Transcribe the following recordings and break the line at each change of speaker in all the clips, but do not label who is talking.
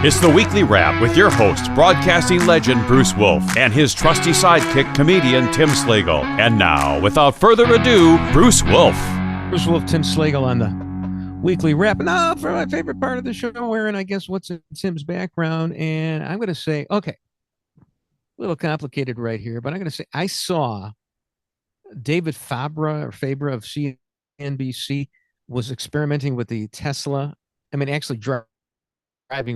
It's the Weekly Wrap with your host, broadcasting legend Bruce Wolf, and his trusty sidekick, comedian Tim Slagle. And now, without further ado, Bruce Wolf.
Bruce Wolf, Tim Slagle on the Weekly Wrap. Now, for my favorite part of the show, wherein I guess what's in Tim's background. And I'm going to say, okay, a little complicated right here, but I'm going to say I saw David Fabre of CNBC was experimenting with the Tesla. I mean, actually driving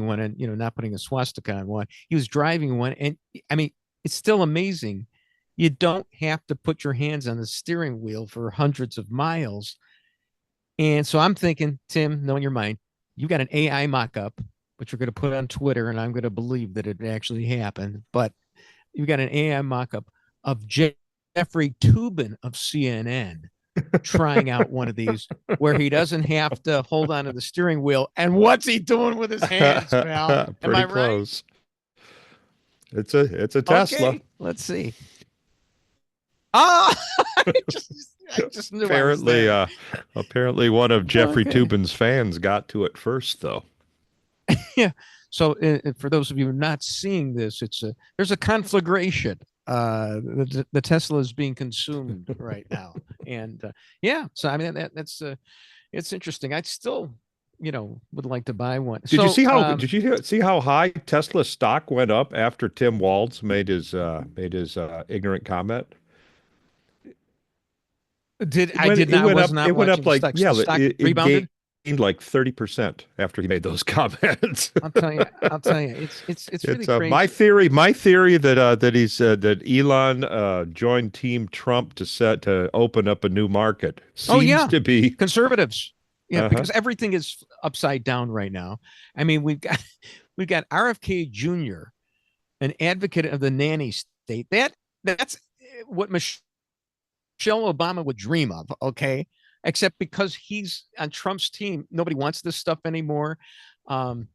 one and, not putting a swastika on one. He was driving one. And I mean, it's still amazing. You don't have to put your hands on the steering wheel for hundreds of miles. And so I'm thinking, Tim, knowing your mind, you got an AI mock-up, but you're going to put it on Twitter, and I'm going to believe that it actually happened. But you got an AI mock-up of Jeffrey Toobin of CNN trying out one of these where he doesn't have to hold on to the steering wheel. And what's he doing with his hands, pal? Am I
close.
Right?
It's a Tesla.
Okay, let's see. I just knew
apparently one of Jeffrey Toobin's fans got to it first, though.
Yeah. So for those of you not seeing this, there's a conflagration. The Tesla is being consumed right now, and so I mean that's it's interesting. I still would like to buy one.
Did you see how high Tesla stock went up after Tim Walz made his ignorant comment?
It went up like
it rebounded. Gained like 30% after he made those comments.
I'll tell you, it's really crazy.
My theory that Elon joined Team Trump to open up a new market seems to be
conservatives. Yeah, because everything is upside down right now. I mean, we've got RFK Jr., an advocate of the nanny state. That's what Michelle Obama would dream of. Okay. Except because he's on Trump's team, nobody wants this stuff anymore.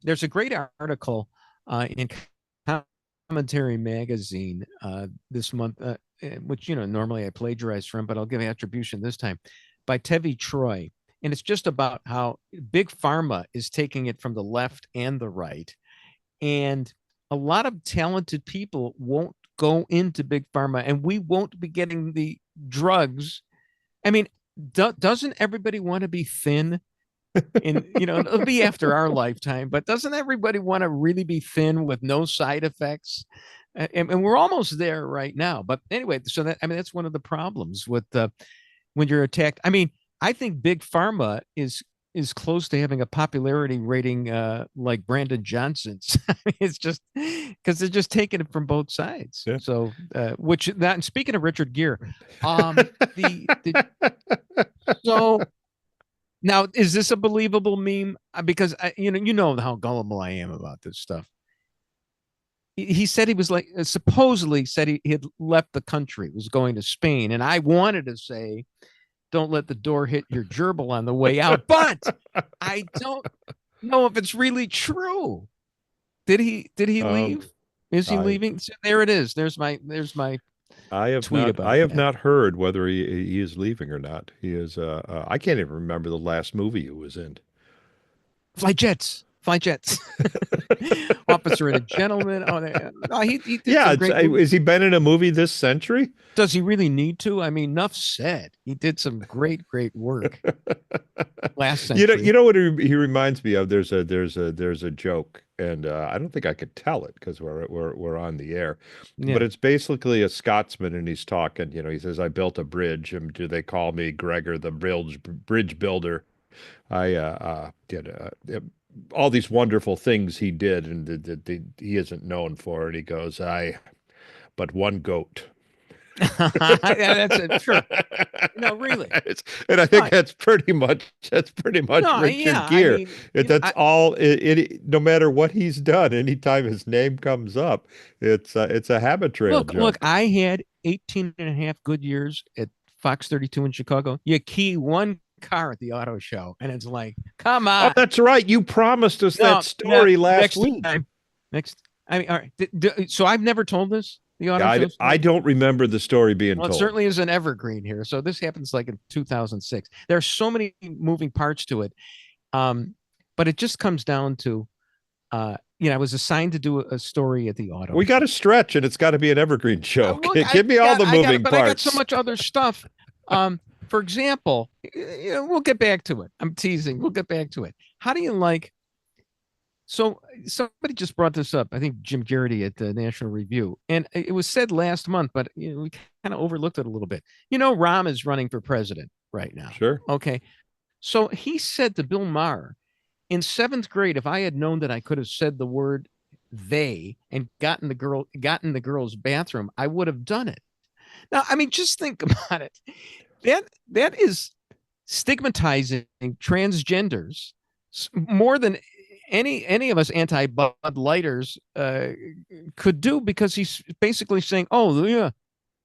There's a great article in Commentary Magazine this month, which, normally I plagiarize from, but I'll give attribution this time, by Tevi Troy. And it's just about how Big Pharma is taking it from the left and the right. And a lot of talented people won't go into Big Pharma, and we won't be getting the drugs. I mean, doesn't everybody want to be thin? It'll be after our lifetime, but doesn't everybody want to really be thin with no side effects? And we're almost there right now. But anyway, so that's one of the problems with when you're attacked. I mean, I think Big Pharma is close to having a popularity rating like Brandon Johnson's. It's just because they're just taking it from both sides. Yeah. So, and speaking of Richard Gere, so now is this a believable meme? Because you know how gullible I am about this stuff. He said he was supposedly said he had left the country, was going to Spain, and I wanted to say, don't let the door hit your gerbil on the way out. But I don't know if it's really true. Did he leave? Is he leaving? So there it is. There's my
I have not heard whether he is leaving or not. He is. I can't even remember the last movie he was in.
Fly Jets. Officer and a Gentleman. He did.
Yeah, has he been in a movie this century?
Does he really need to? I mean, enough said. He did some great work last century.
You know what he reminds me of? There's a joke, and I don't think I could tell it because we're on the air. Yeah. But it's basically a Scotsman, and he's talking. He says, "I built a bridge, and do they call me Gregor the bridge builder? I did all these wonderful things he did, and that he isn't known for." And he goes, but one goat."
That's it. Sure. No, really.
And I think that's pretty much Richard Gere. That's all. No matter what he's done, anytime his name comes up, it's a habit trail.
Look, I had 18 and a half good years at Fox 32 in Chicago. You key one car at the auto show, and it's like, come on.
Oh, that's right. You promised us that story last week.
Next. I mean, all right. So I've never told this.
I don't remember the story being told.
It certainly is an evergreen here. So this happens like in 2006. There are so many moving parts to it. But it just comes down to I was assigned to do a story at the auto.
We got to stretch, and it's got to be an evergreen show. Give me all the moving parts.
But I got so much other stuff. For example, we'll get back to it. I'm teasing. We'll get back to it. How do you like? So somebody just brought this up. I think Jim Garrity at the National Review, and it was said last month, but we kind of overlooked it a little bit. Rahm is running for president right now.
Sure.
Okay. So he said to Bill Maher, in 7th grade, if I had known that I could have said the word "they" and gotten the girl's bathroom, I would have done it. Now, I mean, just think about it. That is stigmatizing transgenders more than any of us anti-Bud Lighters could do, because he's basically saying, "Oh yeah,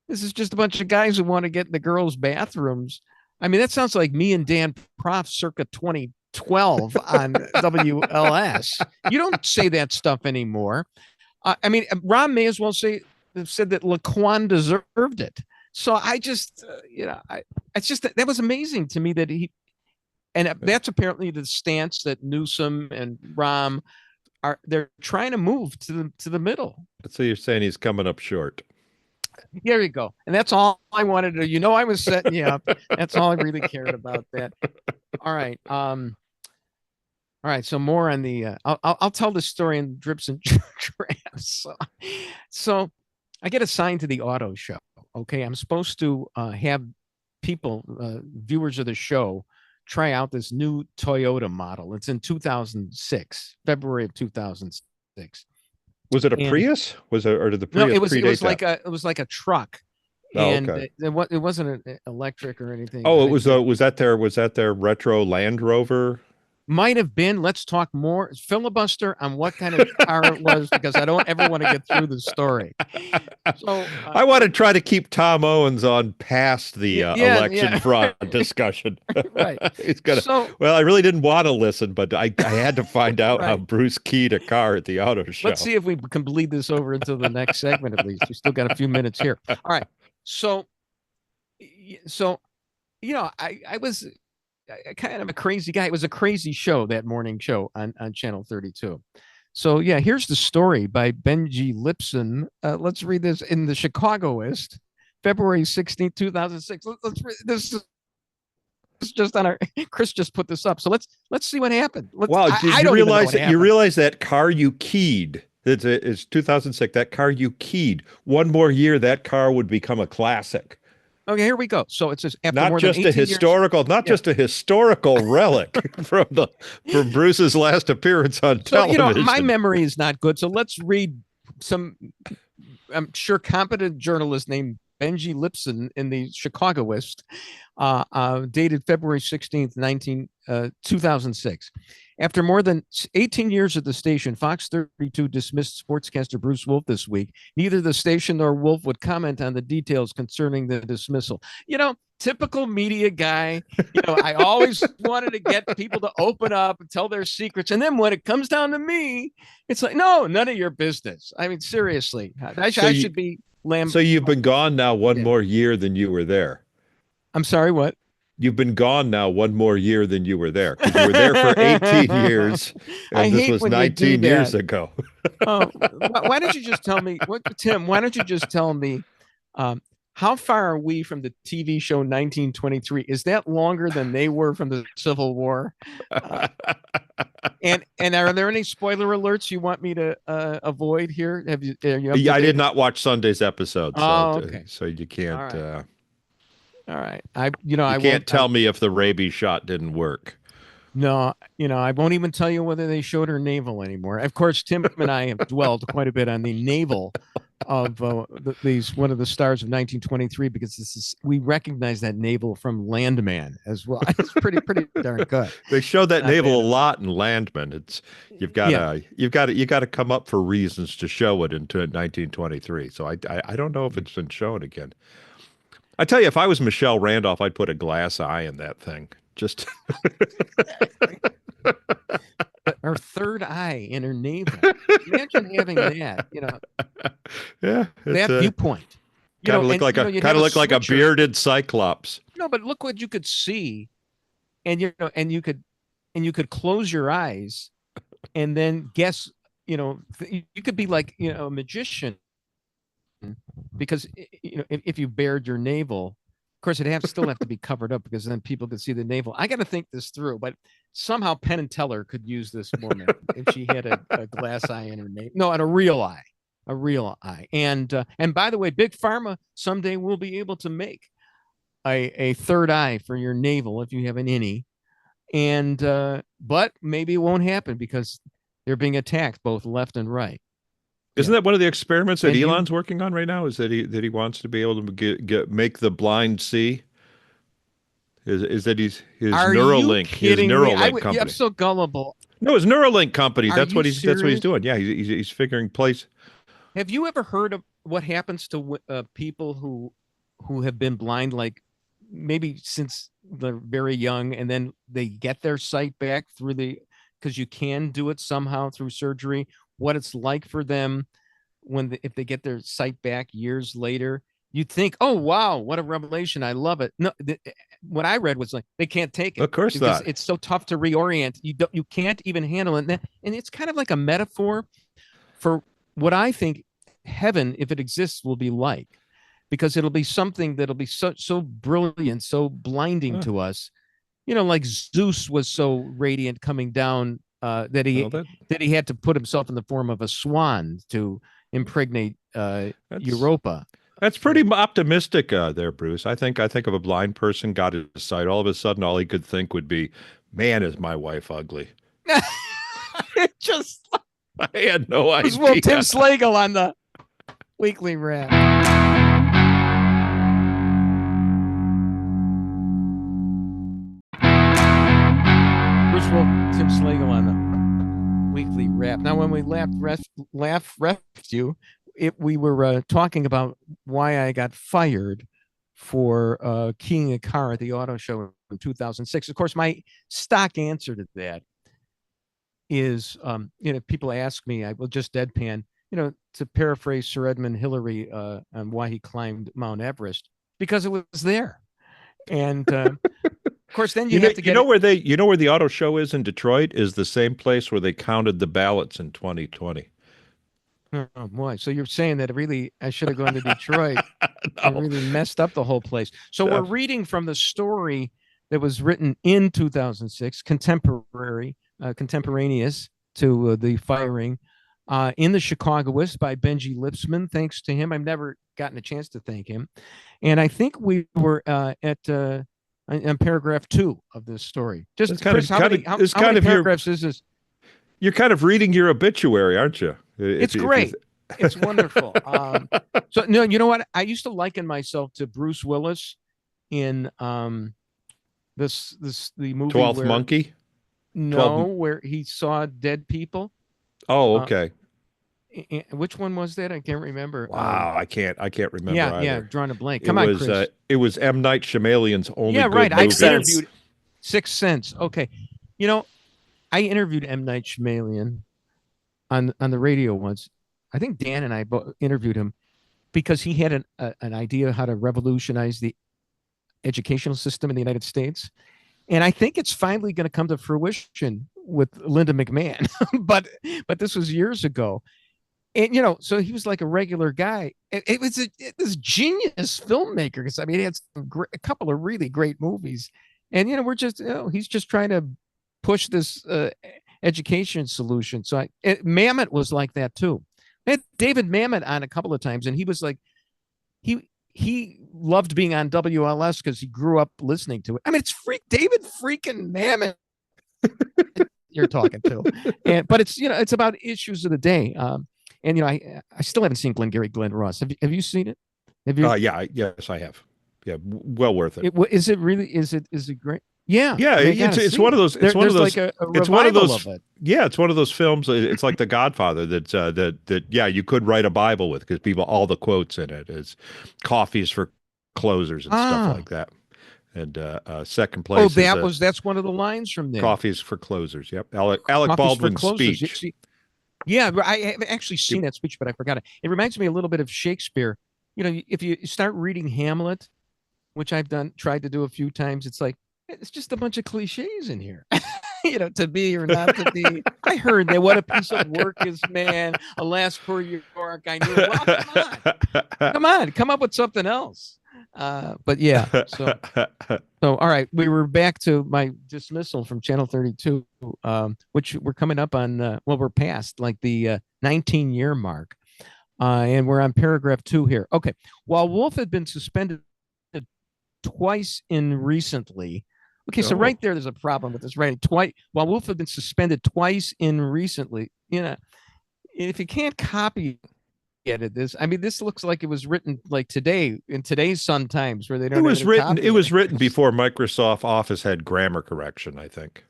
this is just a bunch of guys who want to get in the girls' bathrooms." I mean, that sounds like me and Dan Proft circa 2012 on WLS. You don't say that stuff anymore. I mean, Ron may as well said that Laquan deserved it. So I just, it's just that was amazing to me that that's apparently the stance that Newsom and Rahm they're trying to move to the middle.
So you're saying he's coming up short.
There you go. And that's all I wanted to, I was setting you up. That's all I really cared about that. All right. All right. So more on the, I'll tell the story in drips and drabs. So I get assigned to the auto show. Okay. I'm supposed to have people, viewers of the show, try out this new Toyota model. It's in 2006, February of 2006.
Was it a Prius? Or did the Prius?
No, it was like a truck. And
okay.
It wasn't an electric or anything.
Oh, it was. Was that their retro Land Rover?
Might have been. Let's talk more. Filibuster on what kind of car it was, because I don't ever want to get through the story. So
I want to try to keep Tom Owens on past the election fraud discussion.
Right.
He's gonna. Well, I really didn't want to listen, but I had to find out how Bruce keyed a car at the auto show.
Let's see if we can bleed this over into the next segment. At least we still got a few minutes here. All right. So I was kind of a crazy guy. It was a crazy show, that morning show on Channel 32. So yeah, here's the story by Benji Lipson. Let's read this in the Chicagoist, February 16th, 2006. Let's read this. It's just on our. Chris just put this up. So let's see what happened.
Wow, did you realize that car you keyed? It's 2006. That car you keyed. One more year, that car would become a classic.
Okay, here we go. So it says after
not
more
just
than
a historical,
years,
just a historical relic from Bruce's last appearance on television.
My memory is not good, so let's read some. I'm sure competent journalist named Benji Lipson in the Chicagoist, dated February 16th, 2006. After more than 18 years at the station, Fox 32 dismissed sportscaster Bruce Wolf this week. Neither the station nor Wolf would comment on the details concerning the dismissal. Typical media guy. I always wanted to get people to open up and tell their secrets. And then when it comes down to me, it's like, no, none of your business. I mean, seriously, I should be lamb. So
you've been gone now one more year than you were there.
I'm sorry, what?
You've been gone now one more year than you were there. Because you were there for 18 years, and this was 19 years ago.
Why don't you just tell me, Tim? Why don't you just tell me, how far are we from the TV show 1923? Is that longer than they were from the Civil War? And are there any spoiler alerts you want me to avoid here? Have you?
I did not watch Sunday's episode, so,
okay.
So you can't.
All right.
I can't tell me if the rabies shot didn't work.
No, I won't even tell you whether they showed her navel anymore. Of course, Tim and I have dwelled quite a bit on the navel of one of the stars of 1923, because we recognize that navel from Landman as well. It's pretty darn good.
They show that navel a lot in Landman. You've got to come up for reasons to show it into 1923. So I don't know if it's been shown again. I tell you, if I was Michelle Randolph, I'd put a glass eye in that thing. Just
her third eye in her navel. Imagine having that.
Yeah,
that viewpoint.
Kind of look like a bearded cyclops.
No, but look what you could see, and you could close your eyes, and then guess, you could be like, a magician, because if you bared your navel, of course it'd still have to be covered up, because then people could see the navel. I got to think this through, but somehow Penn and Teller could use this woman if she had a glass eye in her navel. No, at a real eye. And by the way, Big Pharma someday will be able to make a third eye for your navel if you have an innie. And but maybe it won't happen because they're being attacked both left and right.
Isn't that one of the experiments that Elon's working on right now? Is that he wants to be able to make the blind see? Is that his Neuralink company?
I'm so gullible.
No, his Neuralink company. That's what he's doing. Yeah, he's figuring place.
Have you ever heard of what happens to people who have been blind, like maybe since they're very young, and then they get their sight back because you can do it somehow through surgery? What it's like for them if they get their sight back years later? You'd think, oh wow, what a revelation! I love it. No, what I read was like they can't take it.
Of course not.
It's so tough to reorient. You can't even handle it, and it's kind of like a metaphor for what I think heaven, if it exists, will be like, because it'll be something that'll be so brilliant, so blinding to us. Like Zeus was so radiant coming down that he had to put himself in the form of a swan to impregnate Europa.
That's pretty optimistic there, Bruce. I think of a blind person got his sight. All of a sudden, all he could think would be, "Man, is my wife ugly." I had no idea.
Well, Tim Slagle on the Weekly Wrap. Bruce Wolf, Tim Slagle on the Weekly Wrap. Now, when we left you, we were talking about why I got fired for keying a car at the auto show in 2006. Of course, my stock answer to that is, people ask me, I will just deadpan, to paraphrase Sir Edmund Hillary on why he climbed Mount Everest, because it was there. And of course, then you have to get
where the auto show is in Detroit is the same place where they counted the ballots in 2020.
Oh boy! So you're saying that I should have gone to Detroit and really messed up the whole place. So we're reading from the story that was written in 2006, contemporaneous to the firing, in the Chicagoist by Benji Lipsman. Thanks to him, I've never gotten a chance to thank him. And I think we were in paragraph 2 of this story. Just Chris, how many paragraphs is this?
You're kind of reading your obituary, aren't you?
It's great. It's wonderful. So no, you know what? I used to liken myself to Bruce Willis in the movie
12th Monkey.
No, where he saw dead people.
Oh, okay.
Which one was that? I can't remember.
Wow, I can't remember.
Yeah, drawing a blank. Come on, Chris.
It was M. Night Shyamalan's only.
Yeah, right.
I
interviewed Sixth Sense. Okay, I interviewed M. Night Shyamalan on the radio once. I think Dan and I both interviewed him because he had an idea how to revolutionize the educational system in the United States. And I think it's finally going to come to fruition with Linda McMahon. but this was years ago. And, so he was like a regular guy. It was this genius filmmaker. Because, he had a couple of really great movies. And, he's just trying to push this education solution. So Mamet was like that too. I had David Mamet on a couple of times, and he was like, he loved being on WLS because he grew up listening to it. It's David freaking Mamet you're talking to, but it's it's about issues of the day. And I still haven't seen Glenn Ross. Have you seen it? Have you?
Yes, I have. Yeah, well worth it.
Is it really? Is it great? Yeah,
it's one of those. It's one of those.
Like
it's one of those.
Of it.
Yeah, it's one of those films. It's like The Godfather. That you could write a Bible with, because all the quotes in it is coffees for closers and stuff like that. And second place.
Oh, that's one of the lines from there.
Coffees for closers. Yep, Alec Baldwin's speech.
Yeah, I haven't actually seen that speech, but I forgot it. It reminds me a little bit of Shakespeare. If you start reading Hamlet, which I've tried to do a few times, it's like, it's just a bunch of cliches in here. to be or not to be. I heard that what a piece of work is, man. Alas, poor York. I knew. Well, come up with something else. But yeah, so all right, we were back to my dismissal from Channel 32, which we're coming up on. We're past like the 19-year mark, and we're on paragraph 2 here. Okay, while Wolf had been suspended twice in recently. Okay, so right there's a problem with this writing. Twice, while Wolf had been suspended twice in recently, if you can't copy edit this, I mean, this looks like it was written like today in today's Sun Times, where they don't.
It was written before Microsoft Office had grammar correction, I think.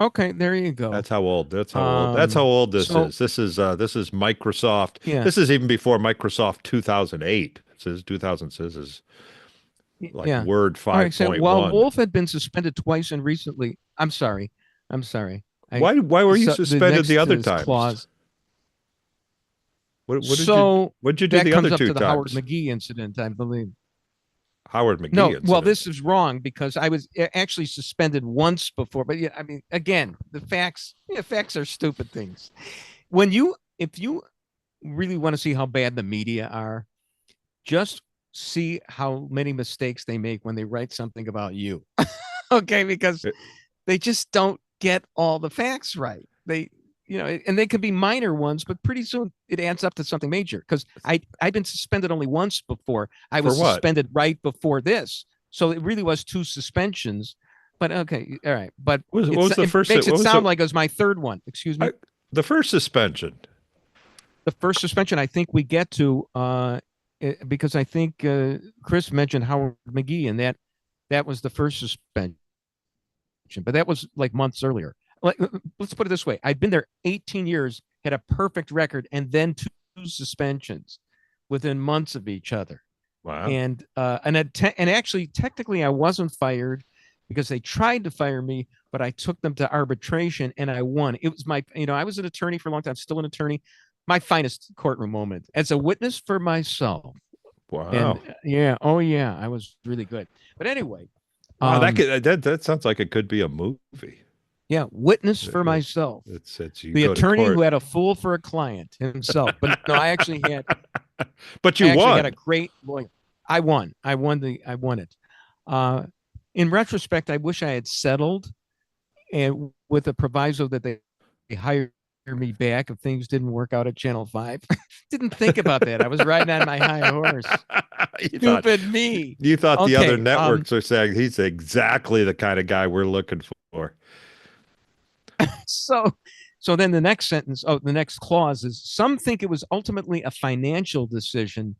Okay, there you go.
That's how old. That's how old this is. This is Microsoft.
Yeah.
This is even before Microsoft 2008. It says 2000 says like Word 5.1. Right, so
while Wolf had been suspended twice and recently, I'm sorry.
Why were you suspended the other times?
Clause.
What did you do the other 2 times? That comes up to the
Howard McGee incident, I believe.
Howard McGee incident.
Well, this is wrong because I was actually suspended once before. But yeah, I mean, again, the facts are stupid things. If you really want to see how bad the media are, just see how many mistakes they make when they write something about you. Okay, because they just don't get all the facts right. And they could be minor ones, but pretty soon it adds up to something major. Because I've been suspended only once before. I was suspended right before this, so it really was 2 suspensions. But okay, all right. But
what was the first?
It makes it sound like it was my 3rd one. Excuse me.
The first suspension.
The first suspension, I think we get to because I think Chris mentioned Howard McGee, and that was the first suspension. But that was like months earlier. Let's put it this way. I'd been there 18 years, had a perfect record, and then 2 suspensions within months of each other.
Wow.
And actually, technically, I wasn't fired because they tried to fire me, but I took them to arbitration and I won. It was I was an attorney for a long time, still an attorney. My finest courtroom moment as a witness for myself.
Wow.
And, I was really good. But anyway.
Wow, that sounds like it could be a movie.
Yeah, witness for myself.
It's
the attorney who had a fool for a client himself. But no, I actually had.
But you won.
I had a great lawyer. I won. I won it. In retrospect, I wish I had settled, and with a proviso that they hire me back if things didn't work out at Channel 5. Didn't think about that. I was riding on my high horse. Stupid me.
You thought the other networks are saying he's exactly the kind of guy we're looking for.
So then the next sentence, the next clause is, some think it was ultimately a financial decision.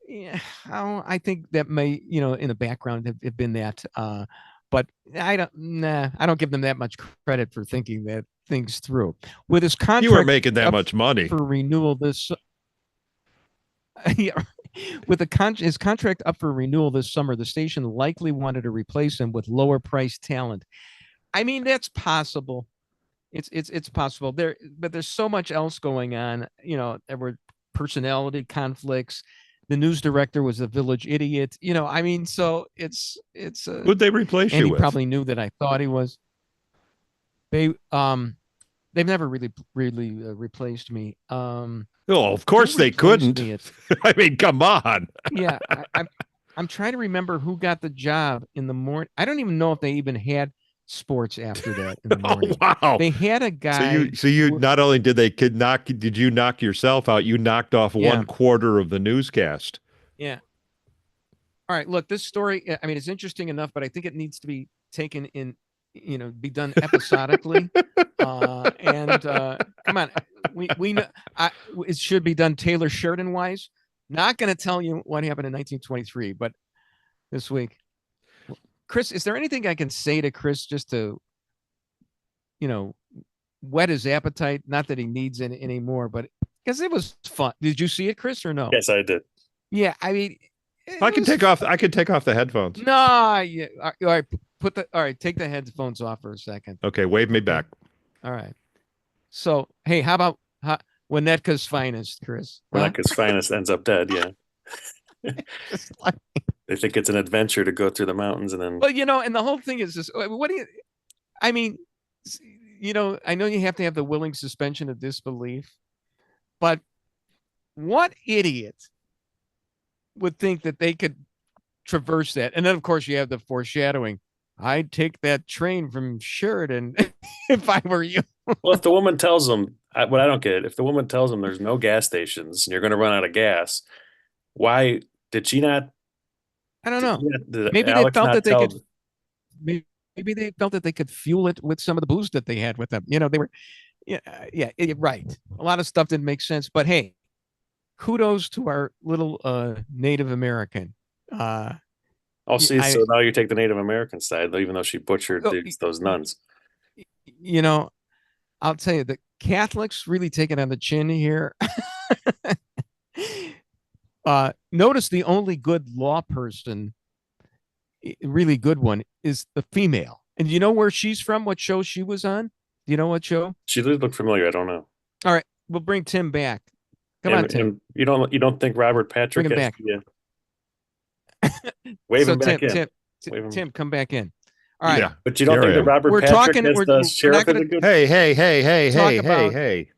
Yeah, I think that may, in the background have been that, but I don't give them that much credit for thinking that things through. With his contract,
you were making that much money
for renewal this. Yeah, with his contract up for renewal this summer, the station likely wanted to replace him with lower priced talent. I mean, that's possible. It's possible but there's so much else going on. There were personality conflicts. The news director was a village idiot. I mean, so it's.
Who'd they replace you with?
And he probably knew that I thought he was. They've never really replaced me.
Of course they couldn't. I mean, come on.
Yeah, I'm trying to remember who got the job in the morning. I don't even know if they even had sports after that in the morning.
Oh, wow.
They had a guy.
So you not only did did you knock yourself out, you knocked off 1/4 of the newscast.
Yeah. All right, look, this story, I mean, it's interesting enough, but I think it needs to be taken in, be done episodically. Come on, we know it should be done Taylor Sheridan wise. Not going to tell you what happened in 1923, but this week. Chris, is there anything I can say to Chris just to, whet his appetite? Not that he needs it anymore, but because it was fun. Did you see it, Chris, or no?
Yes, I did.
Yeah, I mean,
I can take off the headphones.
No, yeah. All right, take the headphones off for a second.
Okay, wave me back.
All right. So, hey, how about Winnetka's finest, Chris?
Winnetka's finest ends up dead. Yeah. They think it's an adventure to go through the mountains and then.
Well, and the whole thing is this. What do you? I mean, I know you have to have the willing suspension of disbelief, but what idiot would think that they could traverse that? And then, of course, you have the foreshadowing. I'd take that train from Sheridan if I were you.
Well, if the woman tells them, what I don't get, if the woman tells them there's no gas stations and you're going to run out of gas, why did she not?
I don't know.
Did
Maybe
Alex
they felt
not
that they
tell?
could. Maybe they felt that they could fuel it with some of the booze that they had with them. They were, right. A lot of stuff didn't make sense, but hey, kudos to our little Native American.
Oh, see, so now you take the Native American side, even though she butchered those nuns.
I'll tell you, the Catholics really take it on the chin here. Notice the only good law person, really good one, is the female. And you know where she's from? What show she was on? Do you know what show?
She did look familiar. I don't know.
All right, we'll bring Tim back. Come on, Tim.
And you don't think Robert Patrick?
Bring him back.
Wave him back in.
Tim, come back in. All right.
Yeah, but you don't think that Robert Patrick is the sheriff is a good?
Hey.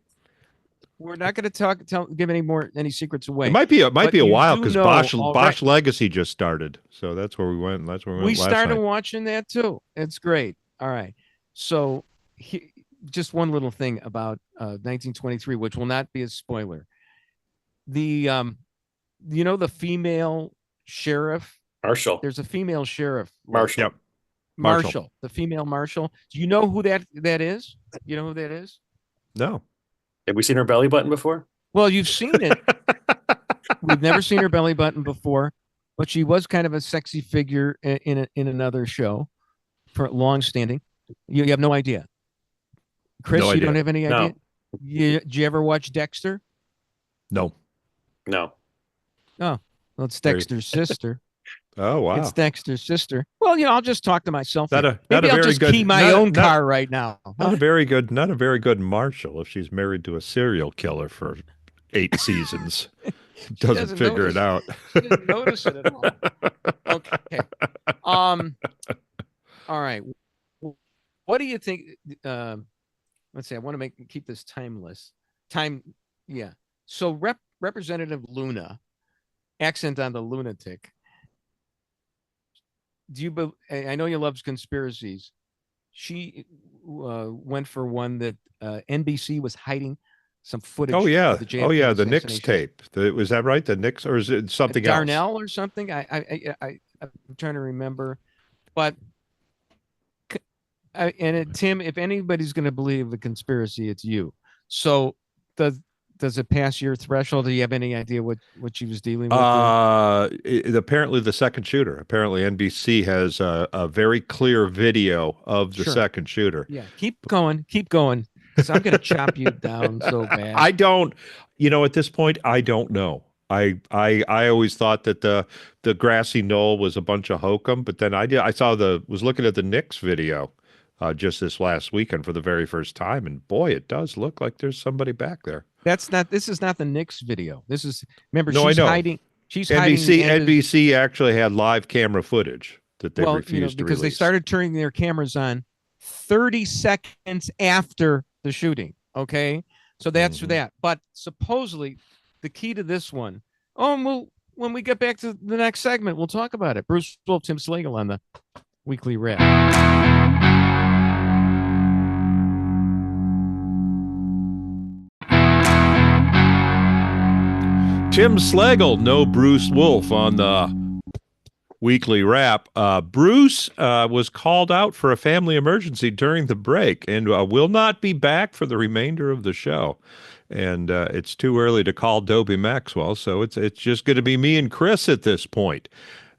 We're not going to give any secrets away.
It might be a while because Bosch Legacy just started, so that's where we went. That's where
we started watching that too. It's great. All right, so just one little thing about 1923, which will not be a spoiler. The the female sheriff
Marshall.
There's a female sheriff.
Marshall.
Yep.
Marshall, the female Marshall. Do you know who that is? You know who that is?
No.
Have we seen her belly button before?
Well, you've seen it. We've never seen her belly button before, but she was kind of a sexy figure in another show for long standing. You have no idea. Chris,
no idea.
You don't have any idea?
No.
Did you ever watch Dexter?
No.
Oh, well, it's Dexter's sister.
Oh, wow.
It's Dexter's sister. Well, I'll just talk to myself.
Maybe
I'll just key my own car right now.
Not a very good Marshall if she's married to a serial killer for 8 seasons. doesn't figure it out.
She didn't notice it at all. Okay. All right. What do you think? Let's see. I want to keep this timeless. Yeah. So Representative Luna, accent on the lunatic. I know you love conspiracies. She went for one that NBC was hiding some footage.
Oh yeah,
the
the Nix tape. Was that right? The Nix, or is it something else?
Darnell or something? I'm trying to remember. But Tim, if anybody's going to believe the conspiracy, it's you. So does it pass your threshold? Do you have any idea what she was dealing with?
Apparently the second shooter. Apparently NBC has a very clear video of the second shooter.
Yeah, keep going, because I'm going to chop you down so bad.
I don't, at this point, I don't know. I always thought that the grassy knoll was a bunch of hokum, but then was looking at the Nix video just this last weekend for the very first time, and boy, it does look like there's somebody back there.
This is not the Nix video. This is, remember,
no,
she's hiding. She's hiding.
NBC actually had live camera footage that they refused to
because
release.
They started turning their cameras on 30 seconds after the shooting. Okay, so that's that. But supposedly, the key to this one. Oh, when we get back to the next segment, we'll talk about it. Bruce Wolf, Tim Slagle on the Weekly Wrap.
Tim Slagle, no Bruce Wolf on the Weekly Wrap. Bruce was called out for a family emergency during the break and will not be back for the remainder of the show. And it's too early to call Dobie Maxwell, so it's just going to be me and Chris at this point.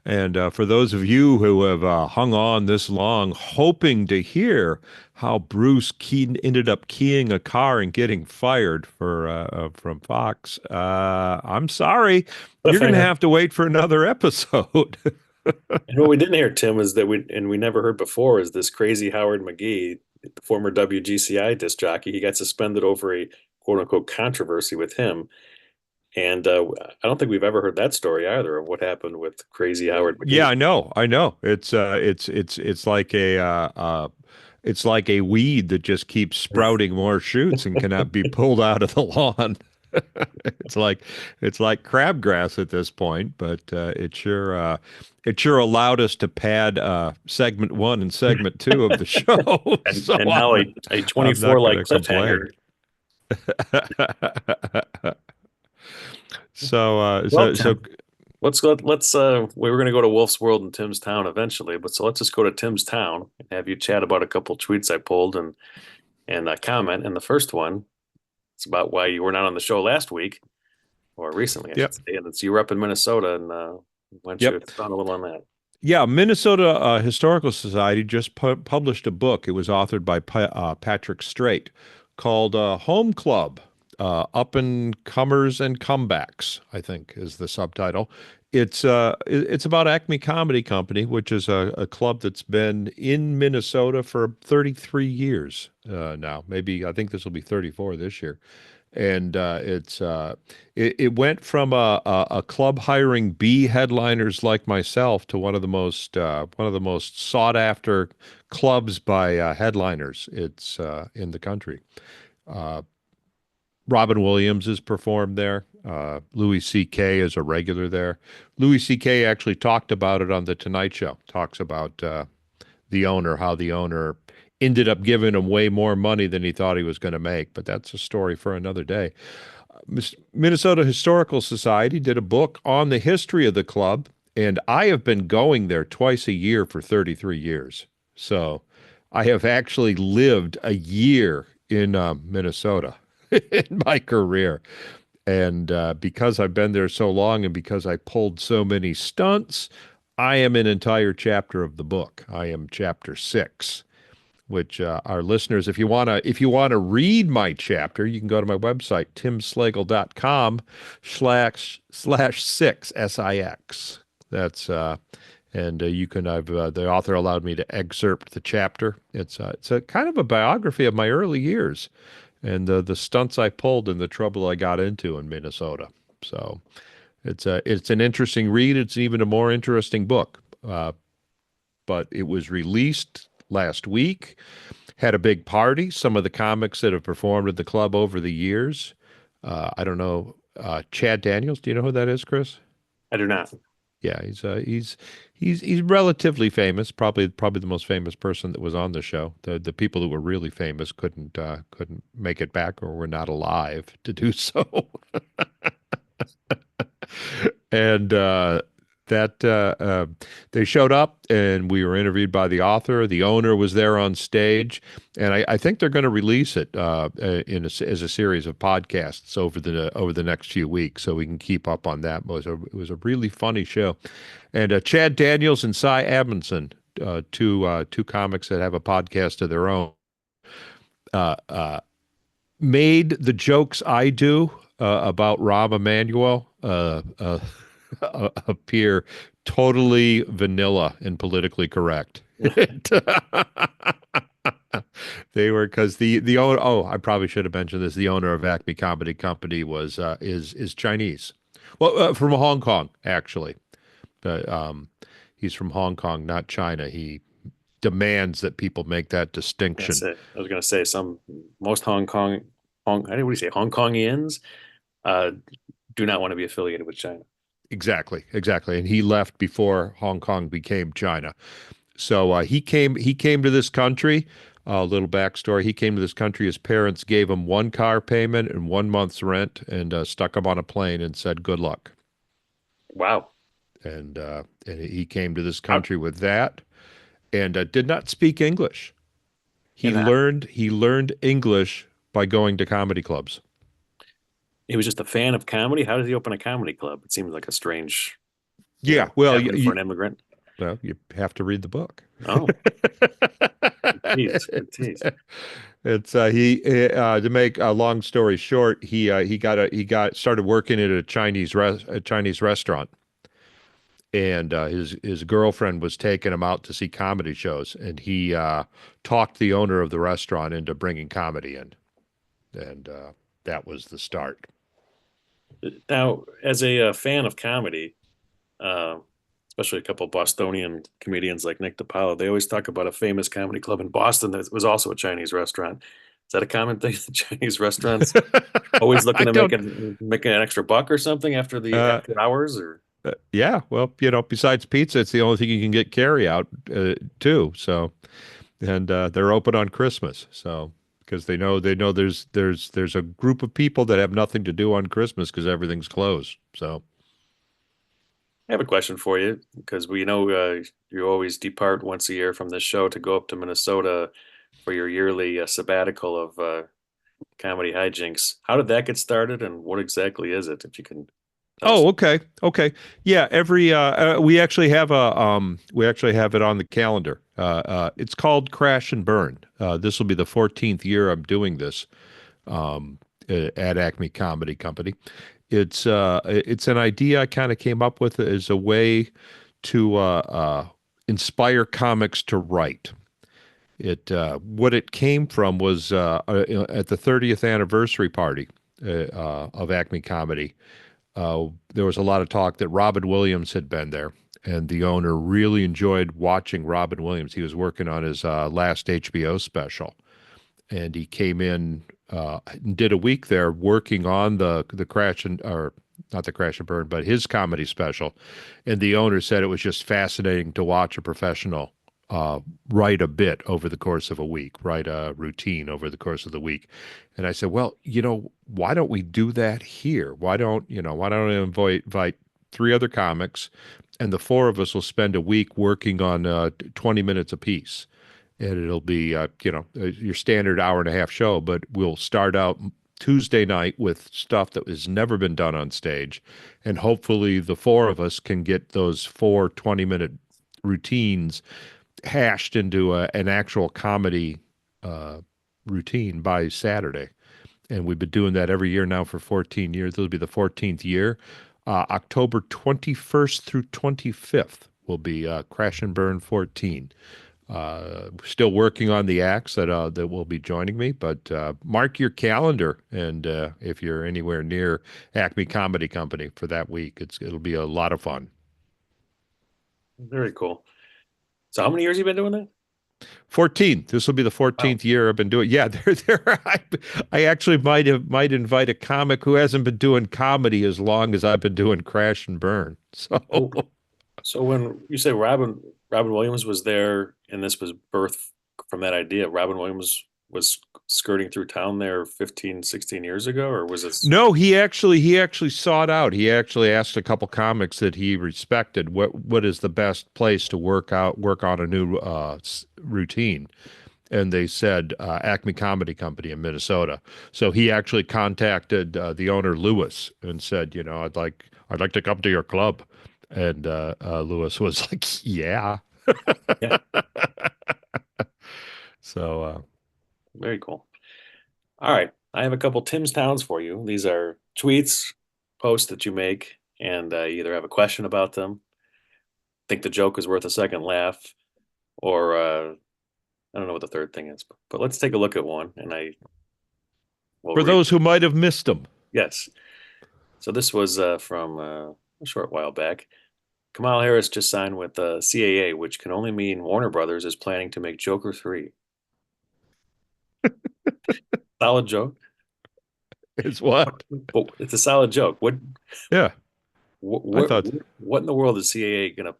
And for those of you who have hung on this long, hoping to hear how Bruce ended up keying a car and getting fired from Fox, I'm sorry. You're going to have to wait for another episode.
And what we didn't hear, Tim, is that we never heard before is this crazy Howard McGee, the former WGCI disc jockey. He got suspended over a quote unquote controversy with him. And I don't think we've ever heard that story either of what happened with crazy Howard McGee.
Yeah, I know. It's like it's like a weed that just keeps sprouting more shoots and cannot be pulled out of the lawn. It's like crabgrass at this point, but it sure allowed us to pad segment 1 and segment 2 of the show. So
and now a
I'm not
24 like
going to complain.
cliffhanger.
So
Well,
so
Tim, let's we were going to go to Wolf's World and Tim's Town eventually, but so let's just go to Tim's Town and have you chat about a couple tweets I pulled and a comment. And the first one, it's about why you were not on the show last week or recently, I
Yep.
should say. And it's you were up in Minnesota, and why don't you expound a little on that?
Yeah, Minnesota Historical Society just published a book. It was authored by Patrick Strait called Home Club, Up and Comers and Comebacks, I think is the subtitle. It's about Acme Comedy Company, which is a club that's been in Minnesota for 33 years now. Maybe I think this will be 34 this year. And it went from a club hiring B headliners like myself to one of the most sought after clubs by headliners. It's in the country. Robin Williams has performed there. Louis C.K. is a regular there. Louis C.K. actually talked about it on The Tonight Show. Talks about the owner, how the owner ended up giving him way more money than he thought he was going to make. But that's a story for another day. Minnesota Historical Society did a book on the history of the club, and I have been going there twice a year for 33 years. So I have actually lived a year in Minnesota in my career. And because I've been there so long and because I pulled so many stunts, I am an entire chapter of the book. I am chapter 6, which our listeners, if you wanna read my chapter, you can go to my website, timslagle.com/6 SIX. That's and you can. The author allowed me to excerpt the chapter. It's a kind of a biography of my early years and the stunts I pulled and the trouble I got into in Minnesota. So it's an interesting read. It's even a more interesting book. But it was released last week, had a big party. Some of the comics that have performed at the club over the years. I don't know. Chad Daniels. Do you know who that is, Chris?
I do not.
Yeah, he's relatively famous. Probably the most famous person that was on the show. The people who were really famous couldn't make it back or were not alive to do so. And they showed up and we were interviewed by the author. The owner was there on stage, and I think they're going to release it as a series of podcasts over the next few weeks, so we can keep up on that. It was a really funny show, and Chad Daniels and Cy Amundsen, two comics that have a podcast of their own, made the jokes I do about Rahm Emanuel appear totally vanilla and politically correct. They were, because the owner. Oh, I probably should have mentioned this. The owner of Acme Comedy Company is Chinese. Well, from Hong Kong, actually. He's from Hong Kong, not China. He demands that people make that distinction.
That's it. I was going to say most Hong Kongians do not want to be affiliated with China.
Exactly. And he left before Hong Kong became China. So he came to this country. A little backstory. He came to this country. His parents gave him one car payment and 1 month's rent and stuck him on a plane and said, good luck.
Wow.
And he came to this country with that and did not speak English. He learned English by going to comedy clubs.
He was just a fan of comedy. How did he open a comedy club? It seems like a strange.
Yeah,
for an immigrant.
Well, you have to read the book.
Oh, good tease.
It's to make a long story short, he started working at a Chinese restaurant, and his girlfriend was taking him out to see comedy shows, and he talked the owner of the restaurant into bringing comedy in, and that was the start.
Now, as a fan of comedy, especially a couple Bostonian comedians like Nick DiPaolo, they always talk about a famous comedy club in Boston that was also a Chinese restaurant. Is that a common thing? The Chinese restaurants always looking
I
to
don't.
make an extra buck or something after the
Uh,
after hours, or
yeah, well, besides pizza, it's the only thing you can get carry out too. So, and they're open on Christmas. So, because they know there's a group of people that have nothing to do on Christmas because everything's closed. So,
I have a question for you because we know you always depart once a year from this show to go up to Minnesota for your yearly sabbatical of comedy hijinks. How did that get started, and what exactly is it? If you can tell us.
oh, okay, yeah. Every we actually have it on the calendar. It's called Crash and Burn. This will be the 14th year I'm doing this at Acme Comedy Company. It's an idea I kind of came up with as a way to inspire comics to write. What it came from was at the 30th anniversary party of Acme Comedy. There was a lot of talk that Robin Williams had been there, and the owner really enjoyed watching Robin Williams. He was working on his last HBO special, and he came in and did a week there working on the Crash and or not the Crash and Burn, but his comedy special. And the owner said it was just fascinating to watch a professional write a bit over the course of a week, write a routine over the course of the week. And I said, well, why don't we do that here? Why don't I invite three other comics, and the four of us will spend a week working on 20 minutes apiece. And it'll be, your standard hour and a half show, but we'll start out Tuesday night with stuff that has never been done on stage. And hopefully the four of us can get those 20-minute routines hashed into an actual comedy routine by Saturday. And we've been doing that every year now for 14 years. This will be the 14th year. October 21st through 25th will be Crash and Burn 14. Still working on the acts that will be joining me, but mark your calendar, and if you're anywhere near Acme Comedy Company for that week, it'll be a lot of fun.
Very cool. So how many years have you been doing that?
14. This will be the 14th year I've been doing. Yeah, I actually might invite a comic who hasn't been doing comedy as long as I've been doing Crash and Burn.
So when you say Robin Williams was there, and this was birthed from that idea, Robin Williams was skirting through town there 15, 16 years ago, or was this?
No, he actually sought out. He actually asked a couple comics that he respected what is the best place to work on a new routine, and they said Acme Comedy Company in Minnesota. So he actually contacted the owner Lewis and said, I'd like to come to your club, and Lewis was like, yeah.
Yeah.
So
very cool. All right. I have a couple Tim's Towns for you. These are tweets, posts that you make, and you either have a question about them, think the joke is worth a second laugh, or I don't know what the third thing is. But let's take a look at one, and
for those who might have missed them.
Yes. So this was from a short while back. Kamala Harris just signed with CAA, which can only mean Warner Brothers is planning to make Joker 3. Solid joke.
It's what?
It's a solid joke. What?
Yeah.
What in the world is CAA gonna?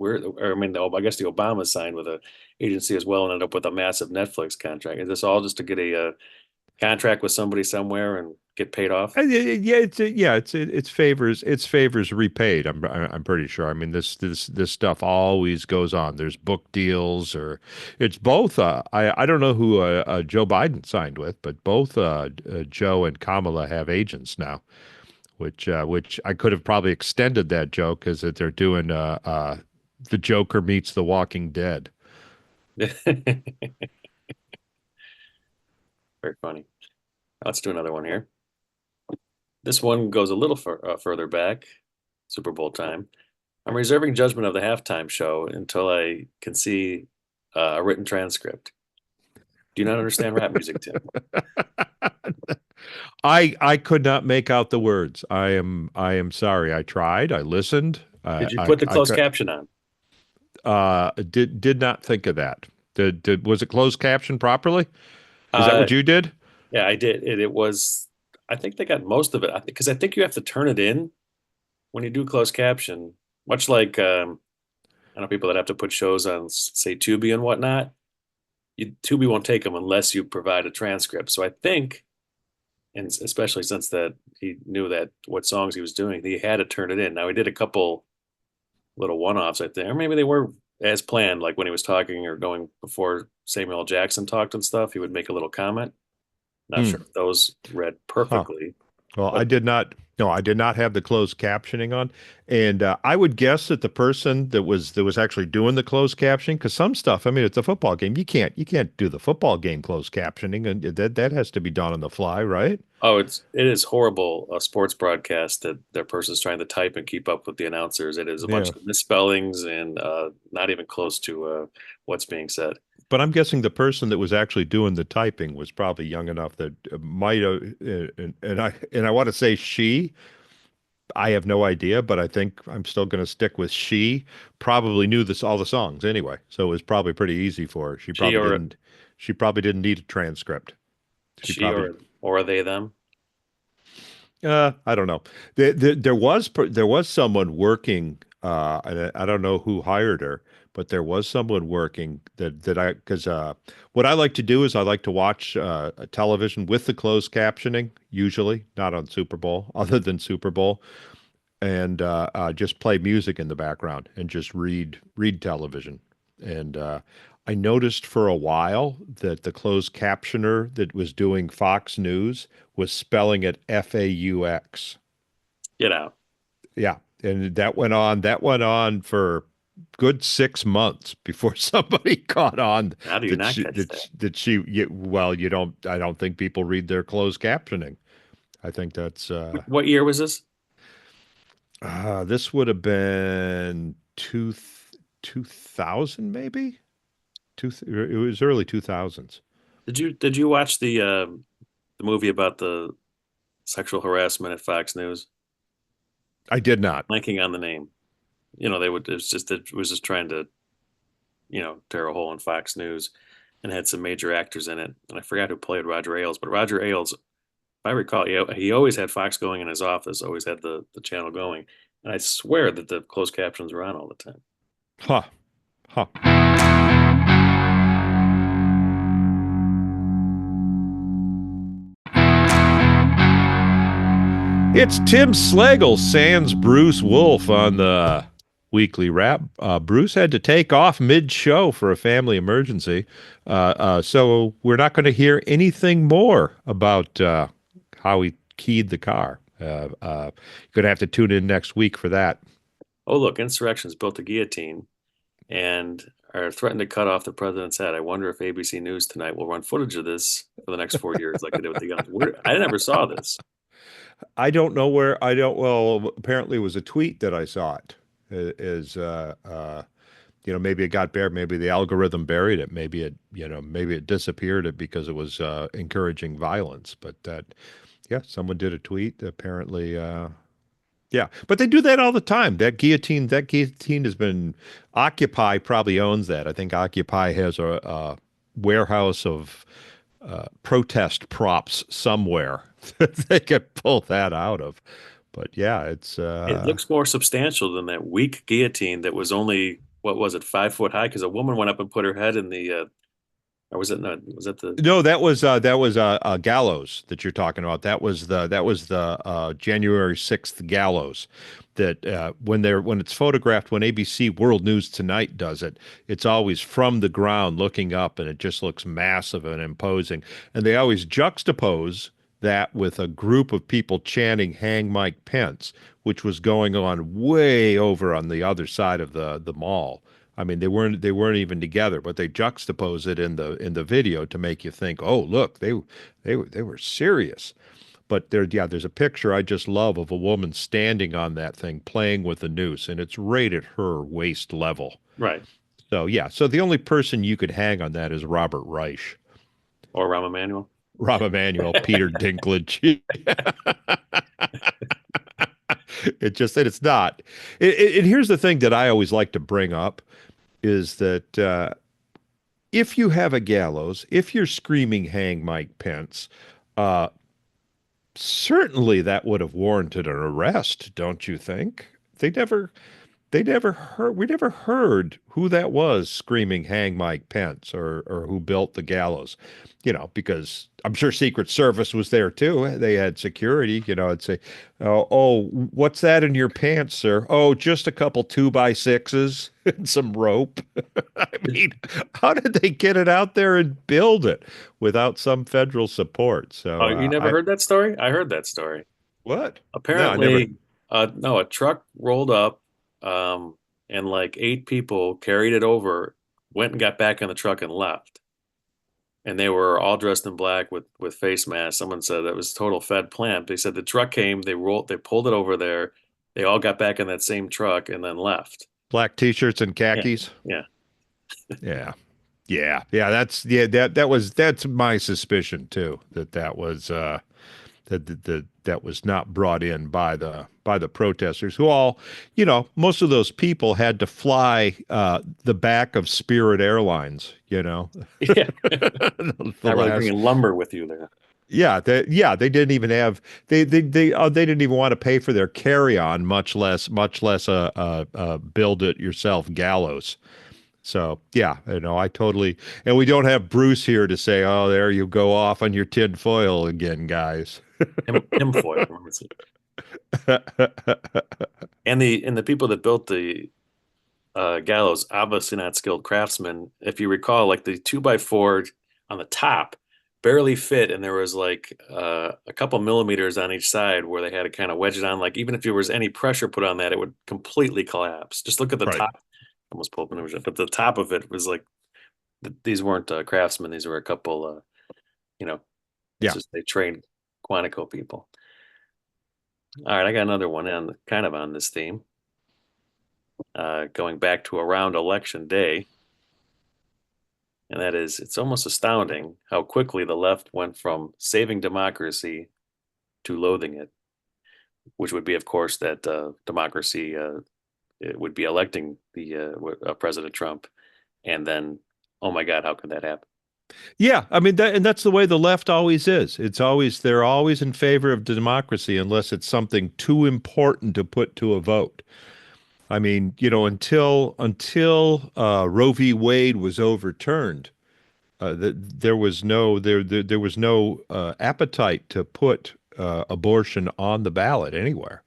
I guess the Obama signed with an agency as well and ended up with a massive Netflix contract. Is this all just to get a contract with somebody somewhere and get paid off?
Yeah, it's favors repaid. I'm pretty sure. I mean, this stuff always goes on. There's book deals, or it's both. I don't know who Joe Biden signed with, but both Joe and Kamala have agents now, which I could have probably extended that joke because that they're doing the Joker meets The Walking Dead.
Very funny. Let's do another one here. This one goes a little further back, Super Bowl time. I'm reserving judgment of the halftime show until I can see a written transcript. Do you not understand rap music, Tim?
I could not make out the words. I am sorry. I tried. I listened.
Did you put the closed caption on?
Did not think of that. Was it closed caption properly? Is that what you did?
Yeah, I did. It was. I think they got most of it. Because I think you have to turn it in when you do closed caption. Much like I know people that have to put shows on, say, Tubi and whatnot. Tubi won't take them unless you provide a transcript. So I think, and especially since that he knew that what songs he was doing, he had to turn it in. Now he did a couple little one-offs, I think, or maybe they were as planned, like when he was talking or going before Samuel L. Jackson talked and stuff, he would make a little comment. Not sure if those read perfectly.
Well, I did not. No, I did not have the closed captioning on, and I would guess that the person that was actually doing the closed captioning, because some stuff, I mean, it's a football game. You can't do the football game closed captioning, and that has to be done on the fly, right?
Oh, it is horrible. A sports broadcast that their person's trying to type and keep up with the announcers. It is a bunch of misspellings and not even close to what's being said.
But I'm guessing the person that was actually doing the typing was probably young enough that might have, and I want to say she. I have no idea, but I think I'm still going to stick with she. Probably knew all the songs anyway, so it was probably pretty ezy for her. She probably didn't need a transcript.
Or are they them?
I don't know. There was someone working. And I don't know who hired her, but there was someone working because what I like to do is I like to watch a television with the closed captioning, usually not on Super Bowl, other than Super Bowl, and just play music in the background and just read television. And I noticed for a while that the closed captioner that was doing Fox News was spelling it FAUX.
Get out.
Yeah. And that went on for good 6 months before somebody caught on.
How do you not catch that?
Well, I don't think people read their closed captioning. I think that's
what year was this?
This would have been 2000 maybe. It was early 2000s.
Did you watch the movie about the sexual harassment at Fox News?
I did not.
Blanking on the name. It was just trying to, tear a hole in Fox News, and had some major actors in it. And I forgot who played Roger Ailes, but Roger Ailes, if I recall, he always had Fox going in his office, always had the channel going. And I swear that the closed captions were on all the time.
Huh. It's Tim Slagle sans Bruce Wolf on the weekly wrap. Bruce had to take off mid-show for a family emergency, so we're not going to hear anything more about how he keyed the car. You're going to have to tune in next week for that.
Oh, look, insurrections built a guillotine and are threatened to cut off the president's head. I wonder if ABC News tonight will run footage of this for the next 4 years like they did with the guns. I never saw this.
I don't know where. Well, apparently it was a tweet that I saw it. Maybe it got buried. Maybe the algorithm buried it. Maybe it disappeared because it was encouraging violence. But someone did a tweet. Apparently, but they do that all the time. That guillotine has been. Occupy probably owns that. I think Occupy has a warehouse of protest props somewhere that they could pull that out of. But it
looks more substantial than that weak guillotine that was only, what was it, 5 foot high? Because a woman went up and put her head in the or was it not? Was that the?
No, that was a gallows that you're talking about. That was the January 6th gallows. That when it's photographed, when ABC World News Tonight does it, it's always from the ground looking up, and it just looks massive and imposing. And they always juxtapose that with a group of people chanting "Hang Mike Pence," which was going on way over on the other side of the mall. I mean, they weren't even together, but they juxtapose it in the video to make you think, oh, look, they were serious. But there's a picture I just love of a woman standing on that thing playing with a noose, and it's right at her waist level.
Right.
So so the only person you could hang on that is Robert Reich.
Or Rahm Emanuel.
Rahm Emanuel, Peter Dinklage. It just that it's not. And here's the thing that I always like to bring up is that if you have a gallows, if you're screaming "Hang Mike Pence," uh, certainly that would have warranted an arrest, don't you think? They never they never heard we never heard who that was screaming "Hang Mike Pence" or who built the gallows. Because I'm sure Secret Service was there too. They had security. I'd say, oh, what's that in your pants, sir? Oh, just a couple 2x6s and some rope. I mean, how did they get it out there and build it without some federal support? So,
Oh, you never heard that story? I heard that story.
What?
Apparently, no, a truck rolled up, and like 8 people carried it over, went and got back in the truck and left. And they were all dressed in black with face masks. Someone said that was total Fed plant. They said the truck came, they pulled it over there. They all got back in that same truck and then left.
Black t-shirts and khakis.
Yeah.
Yeah. That's my suspicion too, that was that was not brought in by the protesters, who all, most of those people had to fly the back of Spirit Airlines,
Yeah. Not really bringing lumber with you there.
Yeah, they didn't even have they didn't even want to pay for their carry-on, much less a build it yourself gallows. So yeah, I totally, and we don't have Bruce here to say, oh, there you go off on your tin foil again, guys.
Tim foil. And the people that built the gallows, obviously not skilled craftsmen. If you recall, like the 2x4 on the top barely fit, and there was like a couple millimeters on each side where they had to kind of wedge it on. Like even if there was any pressure put on that, it would completely collapse. Just look at the top. Almost pulled an image, but the top of it was like these weren't craftsmen. These were a couple, just they trained Quantico people. All right, I got another one kind of on this theme. Going back to around election day, and that is, it's almost astounding how quickly the left went from saving democracy to loathing it, which would be, of course, that democracy it would be electing the President Trump, and then, oh my God, how could that happen?
Yeah, I mean that's the way the left always is. They're always in favor of democracy unless it's something too important to put to a vote. I mean, until Roe v. Wade was overturned, there was no appetite to put abortion on the ballot anywhere.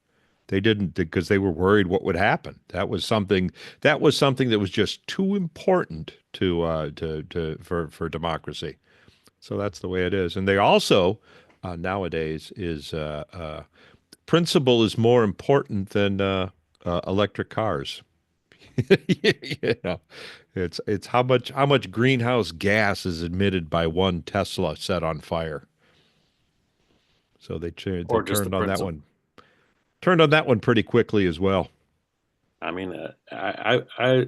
They didn't, because they were worried what would happen. That was something that was just too important for democracy. So that's the way it is. And they also nowadays is principle is more important than electric cars. It's how much greenhouse gas is emitted by one Tesla set on fire. So they turned on that one. Turned on that one pretty quickly as well.
I mean, I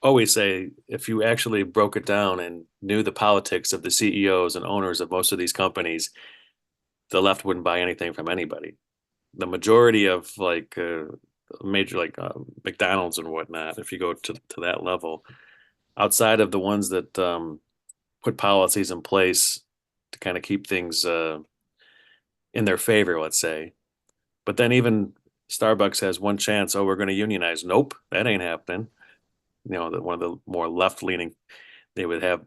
always say, if you actually broke it down and knew the politics of the CEOs and owners of most of these companies, the left wouldn't buy anything from anybody. The majority of like major like McDonald's and whatnot, if you go to that level, outside of the ones that put policies in place to kind of keep things in their favor, let's say. But then even Starbucks has one chance. Oh, we're going to unionize. Nope, that ain't happening. One of the more left-leaning, they would have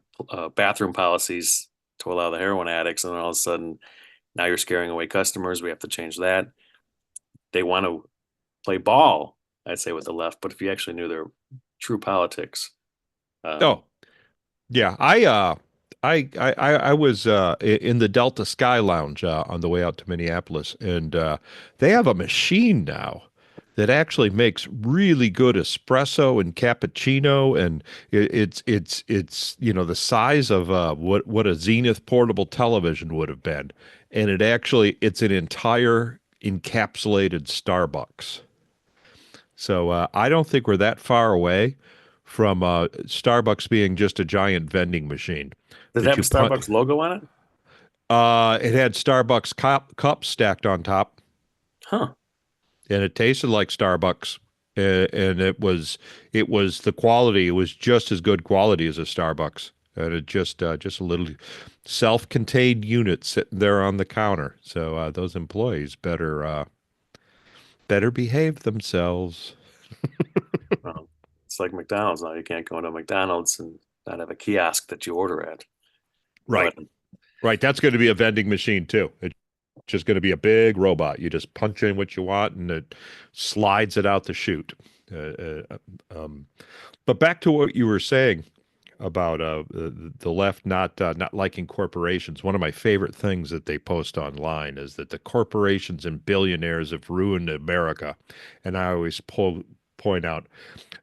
bathroom policies to allow the heroin addicts, and then all of a sudden, now you're scaring away customers. We have to change that. They want to play ball, I'd say, with the left. But if you actually knew their true politics,
yeah, I was in the Delta Sky Lounge on the way out to Minneapolis, and they have a machine now that actually makes really good espresso and cappuccino, and it's the size of what a Zenith portable television would have been, and it's an entire encapsulated Starbucks. So I don't think we're that far away from Starbucks being just a giant vending machine.
Does it have a Starbucks logo on it?
It had Starbucks cups stacked on top.
Huh.
and it tasted like Starbucks. And it was the quality. It was just as good quality as a Starbucks, and it just a little self-contained unit sitting there on the counter. So those employees better behave themselves.
Well, it's like McDonald's now. You can't go into McDonald's and not have a kiosk that you order at.
Right, right. That's going to be a vending machine too. It's just going to be a big robot. You just punch in what you want, and it slides it out the chute. But back to what you were saying about the left not liking corporations. One of my favorite things that they post online is that the corporations and billionaires have ruined America. And I always point out,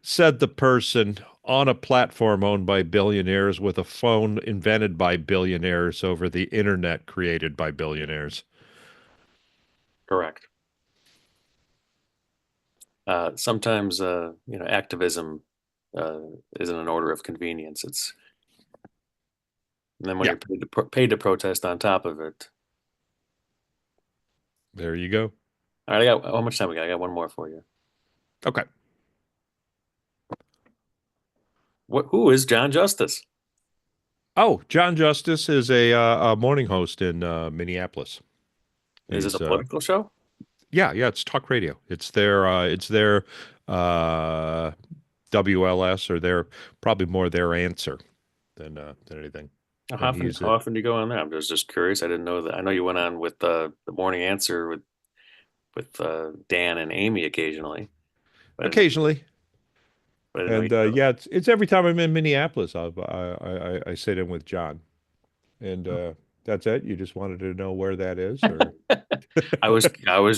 said the person on a platform owned by billionaires with a phone invented by billionaires over the internet created by billionaires.
Correct. Sometimes, activism isn't an order of convenience. And then when you're paid to protest on top of it.
There you go.
All right, how much time we got? I got one more for you.
Okay.
Who is John Justice?
Oh, John Justice is a morning host in Minneapolis.
Is this a political show?
Yeah, it's talk radio. It's their WLS, or they're probably more their answer than anything.
How often do you go on there? I'm just curious. I didn't know that. I know you went on with the morning answer with Dan and Amy occasionally.
Occasionally. And it's every time I'm in Minneapolis, I sit in with John, and that's it. You just wanted to know where that is, or?
I was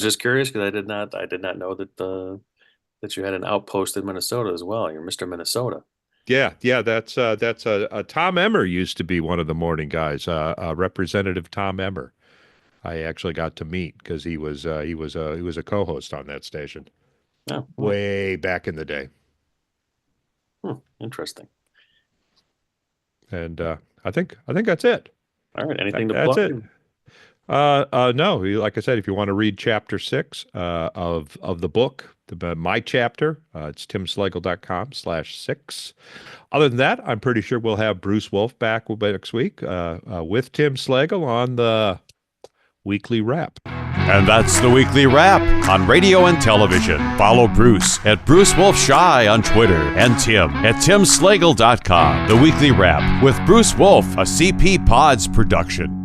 just curious because I did not know that you had an outpost in Minnesota as well. You're Mr. Minnesota.
Yeah. That's Tom Emmer used to be one of the morning guys. Representative Tom Emmer. I actually got to meet because he was a co-host on that station.
Oh,
way back in the day.
Interesting.
And I think that's it.
All right. Anything to plug?
That's it. No. Like I said, if you want to read chapter 6 of the book, my chapter, it's timslagle.com/6. Other than that, I'm pretty sure we'll have Bruce Wolf back next week with Tim Slagle on the Weekly Wrap.
And that's the Weekly Wrap on radio and television. Follow Bruce at Bruce Wolf Shy on Twitter and Tim at timslagle.com. The Weekly Wrap with Bruce Wolf, a CP Pods production.